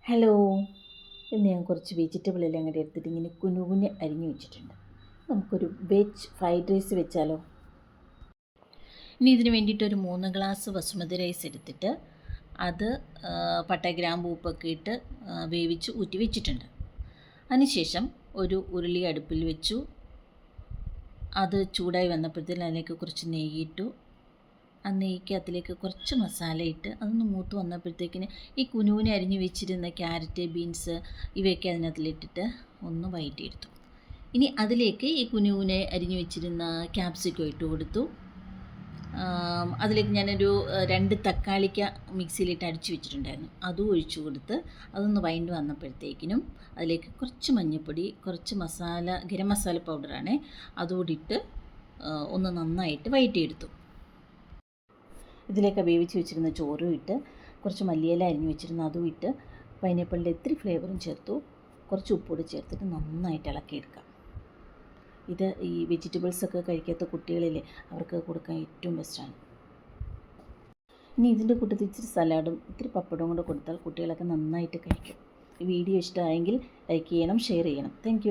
Hello. ഇന്ന് ഞാൻ കുറച്ച് വെജിറ്റബിൾ എല്ലാം കൂടി എടുത്തിട്ട് ഇങ്ങനെ കുഞ്ഞു കുഞ്ഞ് അരിഞ്ഞു വെച്ചിട്ടുണ്ട്. നമുക്കൊരു വെജ് ഫ്രൈഡ് റൈസ് വെച്ചാലോ? ഇനി ഇതിന് വേണ്ടിയിട്ട് ഒരു 3 ഗ്ലാസ് ബസുമതി റൈസ് എടുത്തിട്ട് അത് പട്ട ഗ്രാമ്പൂ ഉപ്പൊക്കെ ഇട്ട് വേവിച്ച് ഊറ്റി വെച്ചിട്ടുണ്ട്. അതിനുശേഷം ഒരു ഉരുളി അടുപ്പിൽ വെച്ചു. അത് ചൂടായി വന്നപ്പോഴത്തേനും അതിലേക്ക് കുറച്ച് നെയ്യിട്ടു. ആ നെയ്ക്കകത്തിലേക്ക് കുറച്ച് മസാല ഇട്ട് അതൊന്ന് മൂത്ത് വന്നപ്പോഴത്തേക്കിന് ഈ കുനുകുനെ അരിഞ്ഞ് വെച്ചിരുന്ന ക്യാരറ്റ്, ബീൻസ് ഇവയൊക്കെ അതിനകത്തിലിട്ടിട്ട് ഒന്ന് വഴറ്റിയെടുത്തു. ഇനി അതിലേക്ക് ഈ കുനുകുനെ അരിഞ്ഞ് വെച്ചിരുന്ന ക്യാപ്സിക്കം ഇട്ട് കൊടുത്തു. അതിലേക്ക് ഞാനൊരു 2 തക്കാളിക്ക മിക്സിയിലിട്ട് അടിച്ചു വെച്ചിട്ടുണ്ടായിരുന്നു, അതും ഒഴിച്ചു കൊടുത്ത് അതൊന്ന് വഴണ്ട് വന്നപ്പോഴത്തേക്കിനും അതിലേക്ക് കുറച്ച് മഞ്ഞൾപ്പൊടി, കുറച്ച് മസാല, ഗരം മസാല പൗഡറാണ്, അതുകൂടിയിട്ട് ഒന്ന് നന്നായിട്ട് വഴറ്റിയെടുത്തു. ഇതിലേക്ക് വേവിച്ച് വെച്ചിരുന്ന ചോറും ഇട്ട് കുറച്ച് മല്ലിയില അരിഞ്ഞ് വെച്ചിരുന്ന അതും ഇട്ട് പൈനാപ്പിളിൻ്റെ ഇത്തിരി ഫ്ലേവറും ചേർത്തു. കുറച്ച് ഉപ്പുകൂടി ചേർത്തിട്ട് നന്നായിട്ട് ഇളക്കിയെടുക്കാം. ഇത് ഈ വെജിറ്റബിൾസൊക്കെ കഴിക്കാത്ത കുട്ടികളില്ലേ, അവർക്ക് കൊടുക്കാൻ ഏറ്റവും ബെസ്റ്റാണ്. ഇനി ഇതിൻ്റെ കൂട്ടത്തിൽ ഇച്ചിരി സലാഡും ഇത്തിരി പപ്പടവും കൂടെ കൊടുത്താൽ കുട്ടികളൊക്കെ നന്നായിട്ട് കഴിക്കും. ഈ വീഡിയോ ഇഷ്ടമായെങ്കിൽ ലൈക്ക് ചെയ്യണം, ഷെയർ ചെയ്യണം. താങ്ക്